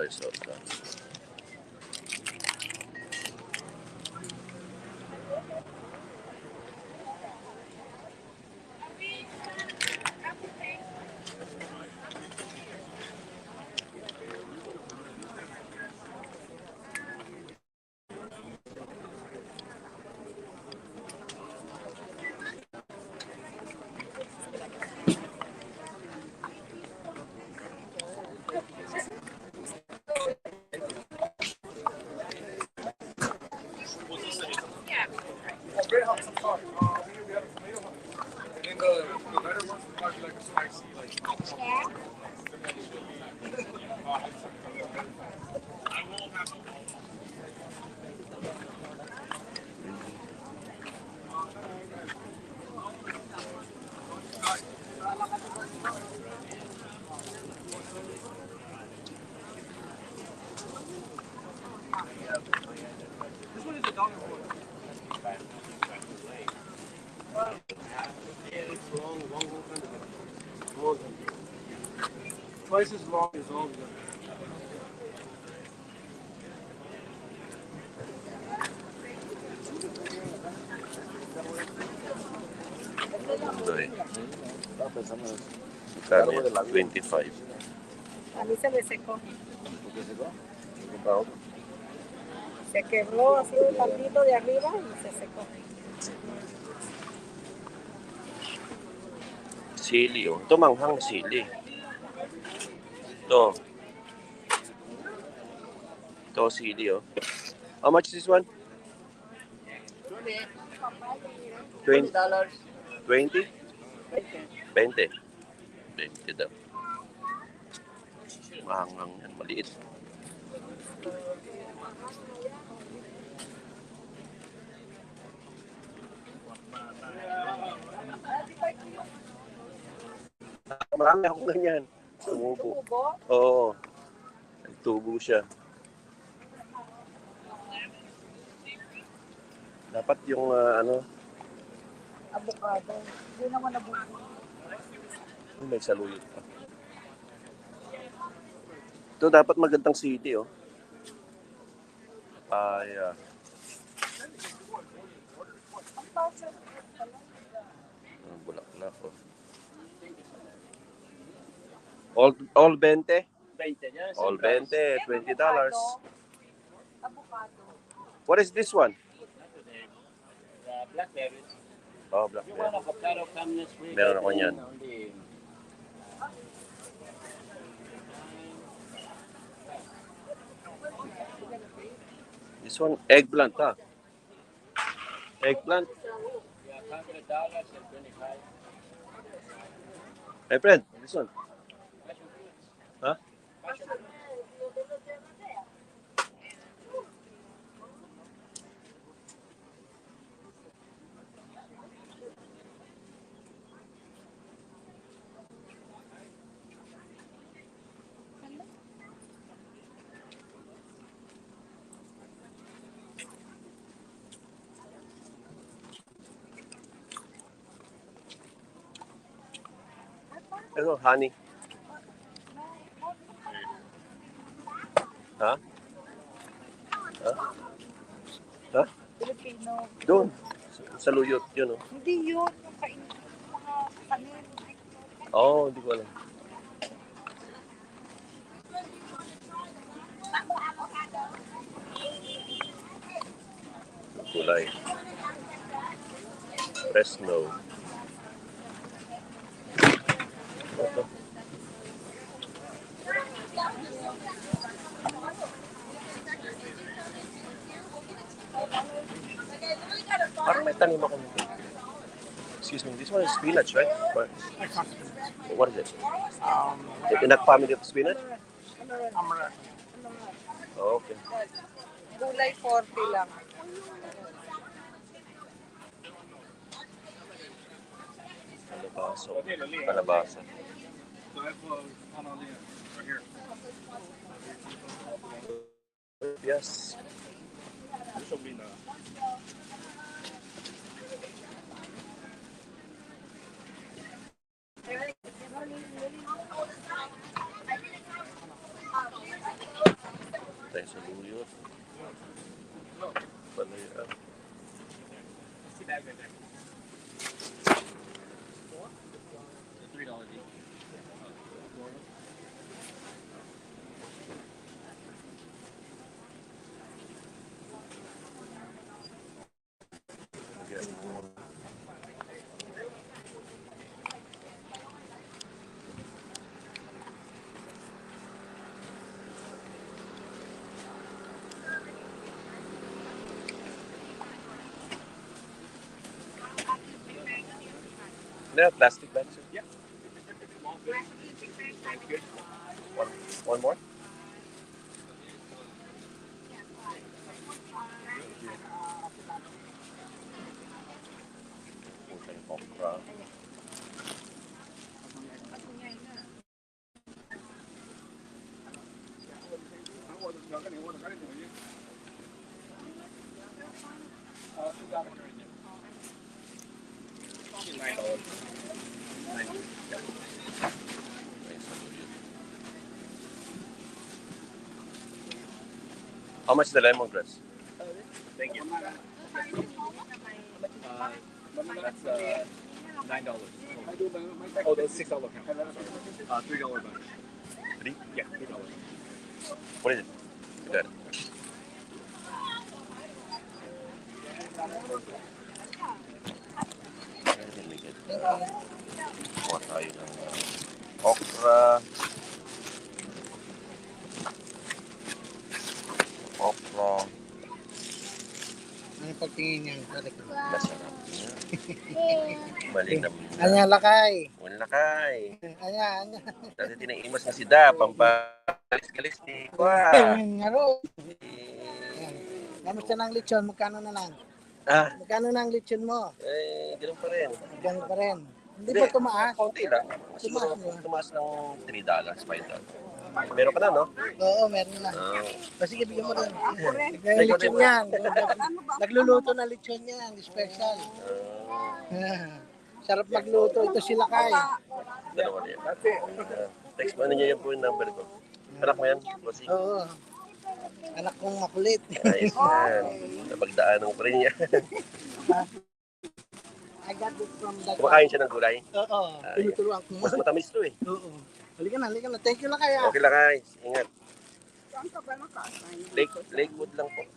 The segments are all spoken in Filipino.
tayo sa utan. Twice as long as all of them. Kano yan? 25. A mí se me secó. Se quebró así un tantito de arriba y se secó. Sili, oh. Ito manghang sili. Ito. Ito sili, oh. How much is this one? $20. 20? 20. 20 daw. Mahangang yan, maliit. Marami akong ganyan. Tumubo. Oo. Nagtubo siya. Dapat yung Avocado. Hindi naman nabubo. may saluyot pa. Ito dapat magandang city, oh. Papaya. Bulaklak, oh. All 20? 20, yes. All 20, $20. Avocado. What is this one? Blackberries. Oh, You want blackberry. avocado come this week? Meron ako niyan. This one, eggplant, ha? Eggplant. Yeah, $100 and 25. My friend, this one. Huh? Ito, honey. Ha? Ha? Ha? Filipino. Doon. Sa luyot, yun, oh. Hindi yun. Yung kain mga kanin. Oo, hindi ko alam. Kulay. Fresno. Ito. Parang may tanim ako nito. Excuse me, this one is spinach, right? What is it? Inak family of spinach? Oh, okay. Gulay 40 lang. Kalabasa. Kalabasa. Yes. bag right there. $3 each. Yeah, plastic bags. Yeah. Small bit. That's good. One more? Okra. $9. How much is the lemongrass? Thank you. That's $9. Oh, that's $6 count. $3 back. Three? Yeah, $3. What is it? You got it. Kuha tayo ng okra. Okra. Ano pagtingin niya? Masarap niya. Malinam na. Anya lakay. Wala kay. Anya. Dati tinaimas na si Da. Pampalis-kalis ni Kuha. Ngaro. Kamusta ng lechon? Magkano na lang? Ah, Magkano na ang lechon mo? ganun pa rin. Magkano pa rin? Hindi ba tumaas? Konti lang. Siguro tumaas ng $3, $5. Meron ka na, no? Oo, meron na. Sige, bigyan mo rin. Kaya Ikaw lechon din. yan. Nagluluto na lechon yan. Special. Sarap magluto. Ito sila kay. Dalawa na yan. Text mo niyo yan po yung number ko. Anak mo yan? Bossy? Oo. Anak kong makulit. Ayos yan. Napagdaanan ko rin yan. I got this from the... Kumakain siya ng gulay. Oo. Tinuturuan ko. Mas matamis to eh. Oo. Halika na. Thank you lang kaya. Okay lang guys. Ingat. Lakewood lang po.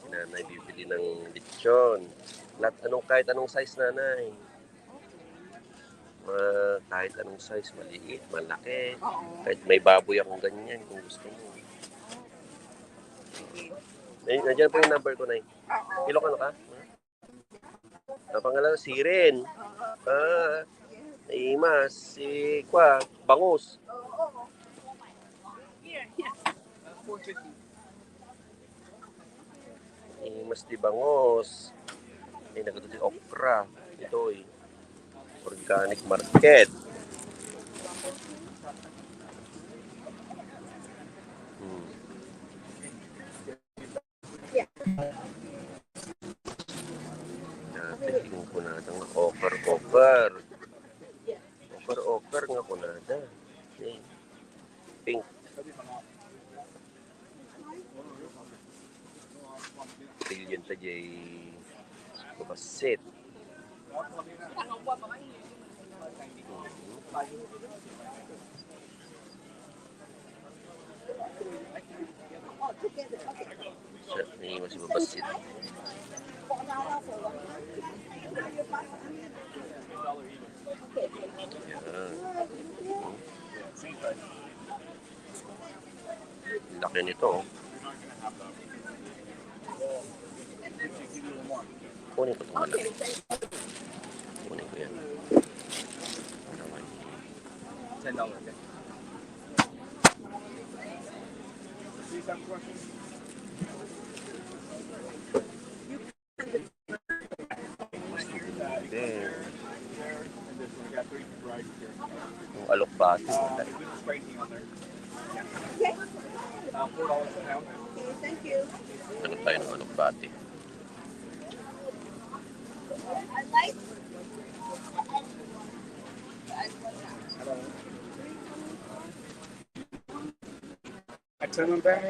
Si nanay bibili ng lechon. Kahit anong size nanay. Kahit anong size, maliit, malaki. Kahit may baboy akong ganyan kung gusto mo. Nandiyan po yung number ko, Nay. Ilocano ka? Pangalan, si Ren. Imas, si Kwa, Bangus. Imas di Bangus. Nagkatuloy si Okra. Ito eh. Organic market. Tingin ko na ng offer. Offer nga ko na. Pink. Billion ta jay babasit. Ini masih babasit. Laki nito. Kunin ko ito malaki. Kunin ko yan. $10. Yung alokbati. Thank you. Ano tayo ng alokbati? I turn them back.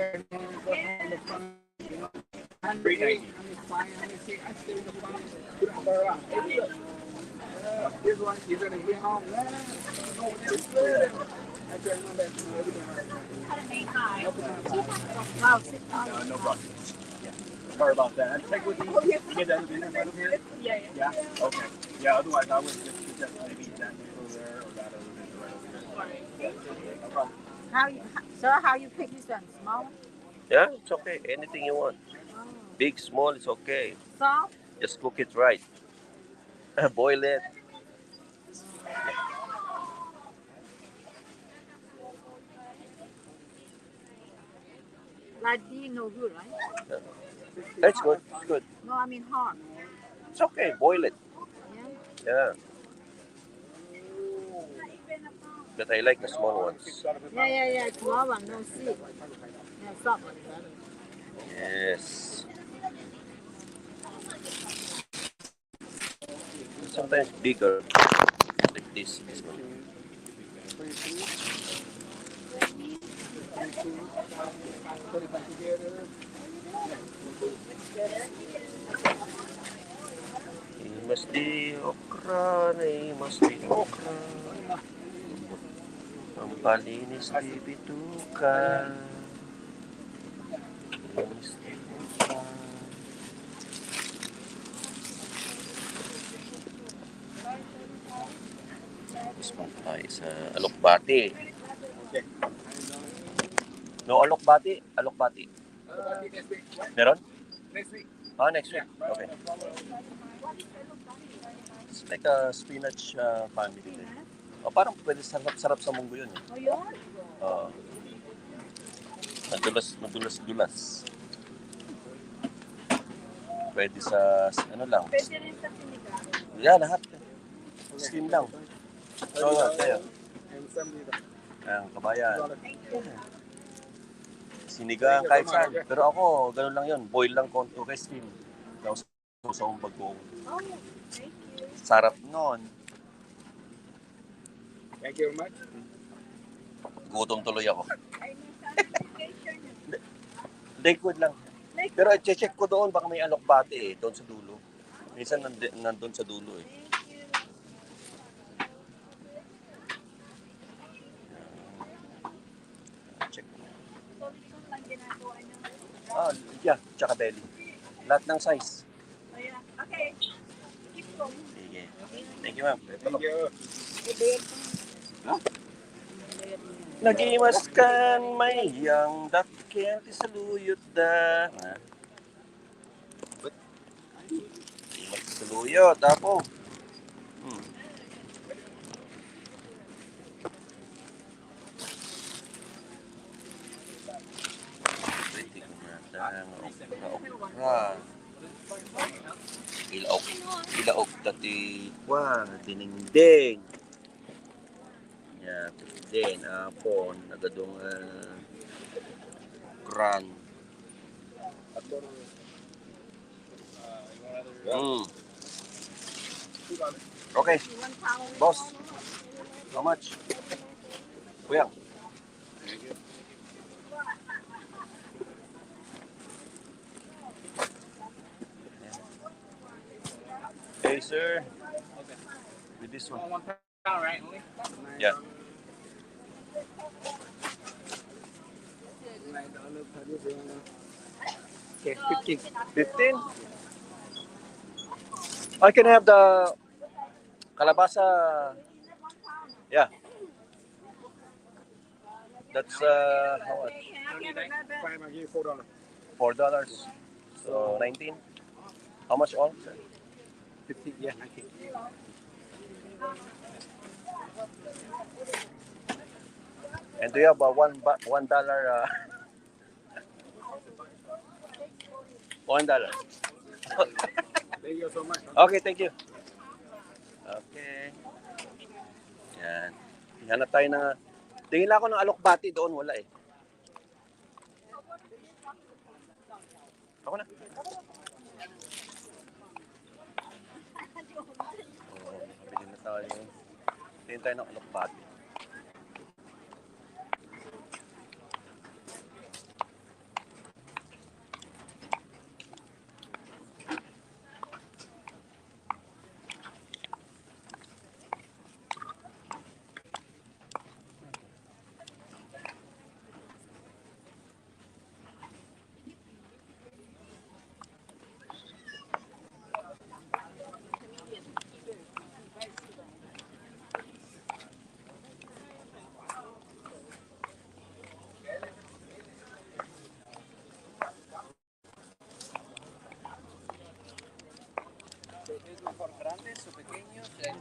$3.90. Wow, $6. No problem. Sorry about that. Check with you. You get that in right over here? Yeah. Okay. Yeah. Otherwise, I would just suggest maybe that over there or that over there, right over here. No problem. How you pick this one? Small? Yeah, it's okay. Anything you want. Big, small, it's okay. Soft? Just cook it right. Boil it. Like this no good, right? It's good. It's good. No, I mean hard. It's okay. Boil it. Yeah. Yeah. But I like the small ones. Yeah. Small one, no seed. Yeah, soft one. Yes. Sometimes bigger. Like this one. Must di okra, must di okra. Ang palinis di bituka. Linis di okra. Tapos punta tayo sa Alokbati. No, Alokbati. Alokbati. Meron? Next week. Next week. Okay. It's like a spinach family din. Parang pwede sarap sa munggo yun. Oh, yun? Madulas-dulas. Pwede sa ano lang. Pwede rin sa sinigang. Yeah, lahat. Steam lang. So, tayo. Ang kabayan. Sinigang kahit saan. Pero ako, ganun lang yun. Boil lang konti. Okay, steam. Tapos susawang bagong. Oh, thank you. Sarap nun. Thank you very much. Gutom tuloy ako. Ay, may certification. Lakewood lang. Pero i-check ko doon. Baka may Alokbati doon sa dulo. Minsan nandun sa dulo eh. Check mo. Yeah. Tsaka belly. Lahat ng size. Okay. Keep going. Sige. Thank you, ma'am. Thank you. Nagimas kan mayang dakyan ti saluyot da. Nagimas ti saluyot, ako. Pwede ko na okra. Ilaok dati kwa, dinengdeng. Ya, then apon nagadong kran. Okay. Boss. How much? Kuya. Hey, sir. With this one. £1, right? Only? Yeah. Okay, 15. 15? I can have the kalabasa. Yeah. That's how much? Fine, I'll give you $4. $4. So 19. How much all? 15, yeah, 19. And do you have $1? $1. Thank you so much. Okay, thank you. Okay. Yan. Hanap tayo na. Tingin lang ako ng Alokbati doon, wala eh. Ako na. Nakabili na tayo. Tingin tayo ng Alokbati.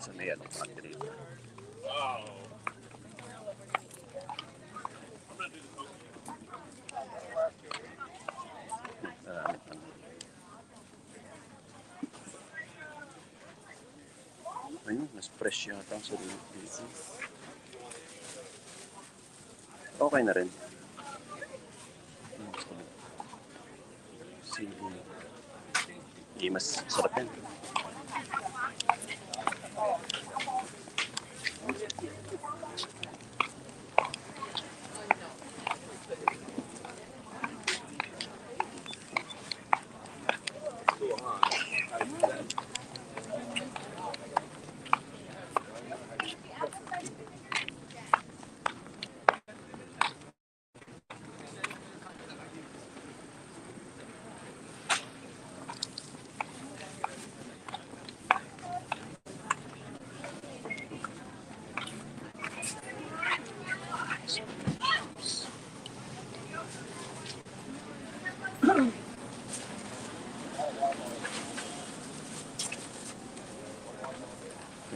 Sa may alokbati rito. Ayun, mas fresh yata ang sarili dito. Okay na rin. Sige. Hindi, mas sarap yan.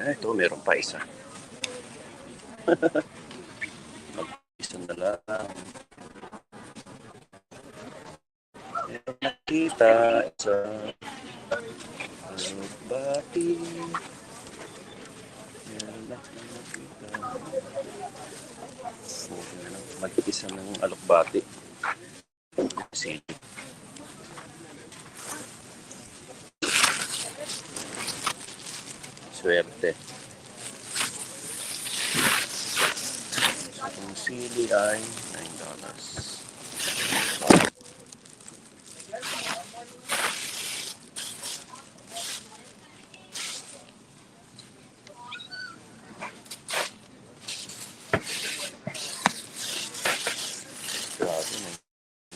Ito, meron pa isa. Mag-isa na lang. Meron nakita sa alokbati. Meron nakita. Mag-isa ng alokbati. Sige. Swerte. Ang sili ay $9. Grabe,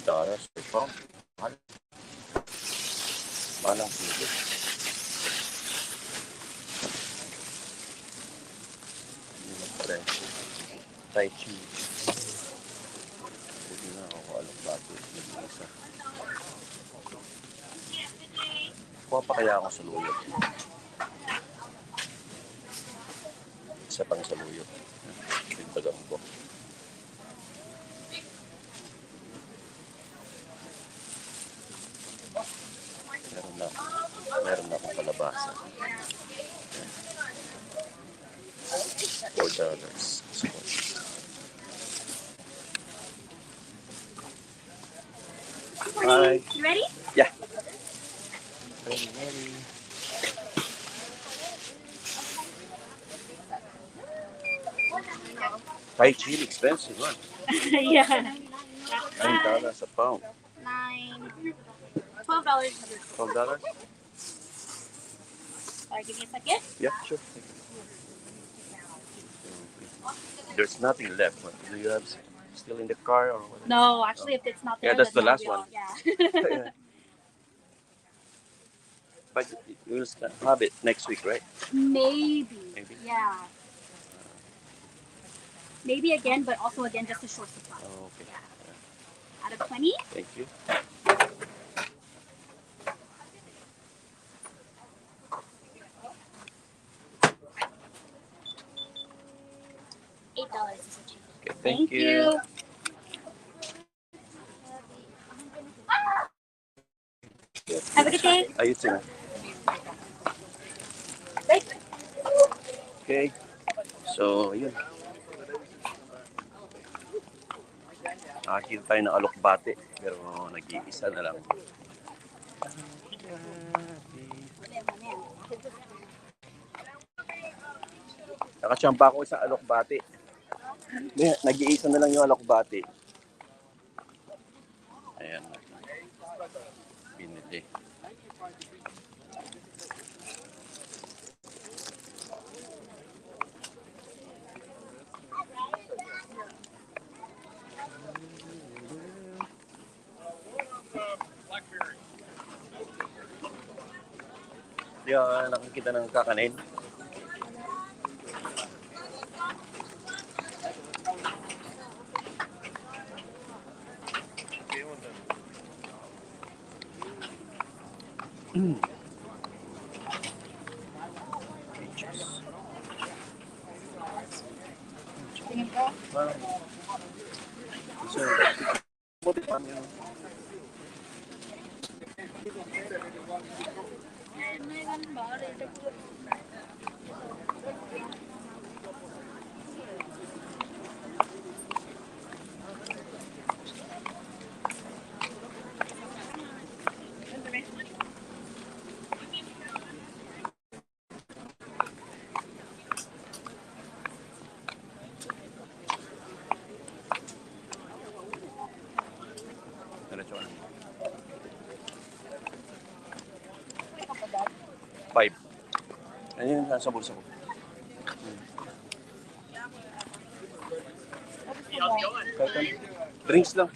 $9 per pound. Mahal. Mahal ang sili. Tai chi. Hindi na ako alokbati. Nag-isa. Kuha pa kaya ako sa luyot. Isa pang sa luyot. Pintagang ko. Meron na akong kalabasa. $4. Hi. You ready? Yeah. Ready. Thai chili, expensive, huh? Yeah. $9 a pound. $12. $12? Sorry, give me a second. Yeah, sure. There's nothing left. What, do you have still in the car or what? No, actually, if it's not there, Yeah, that's then the last we'll- one. Yeah. But you'll have it next week, right? Maybe. Maybe. Yeah. Maybe again, but also again, just a short supply. Oh, okay. Out of 20? Thank you. $8 is a change. Okay, thank you. Have a good day. You too. Okay. So, yun. Nakakita tayo ng alokbate. Pero nag-iisa na lang. Nakachamba ako isang alokbate. Nag-iisa na lang yung alokbate. Ayan. Pinili. Hindi ako nakakita ng kakanin. So, buti pa niya. Diretso na. 5. Ayun yung nasa bulsa ko. Drinks lang.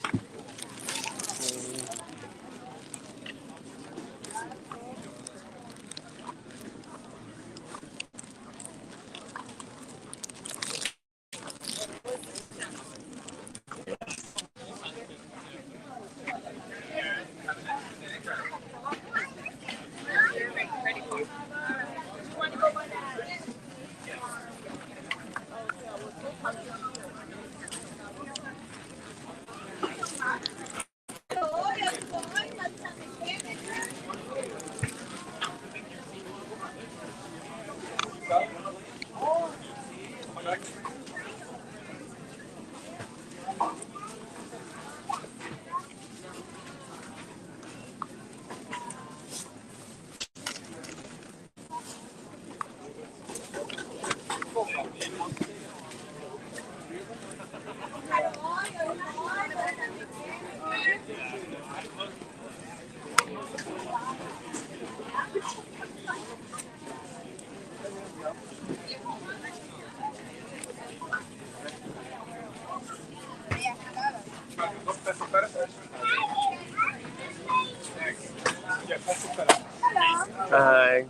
Hi.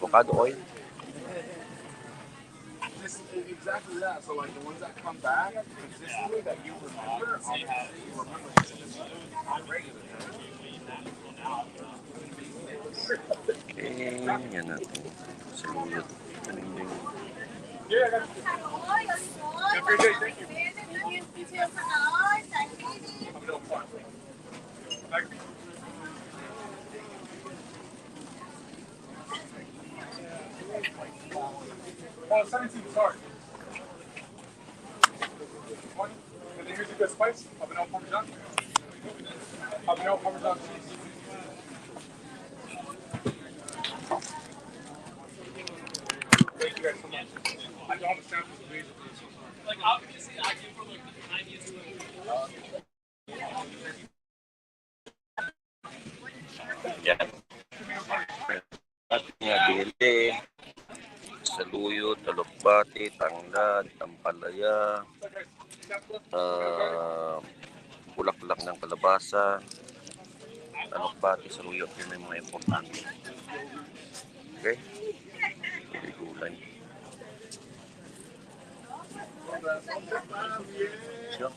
Avocado oil. Exactly that. So like the ones that come back consistently that you remember, you remember on regular. Okay, yan natin. Saluyot. Maling. Yeah, I got you. Have a great day. Thank you. I'm doing fine. Thank you. Oh, 17, sorry. 20. And then here's a good spice. Habanero Parmesan. Habanero Parmesan cheese. Thank you guys so much. I know the samples of these. Like, obviously, I came from like the tiniest Yan. At nga bili. Saluyot, talukbati, tanglad, tampalaya, bulaklak ng kalabasa, talukbati, saluyot. Yun yung mga importante. Okay? Hindi gulay. Sure.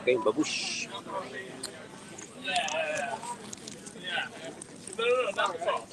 Okay, babush. No, that's all.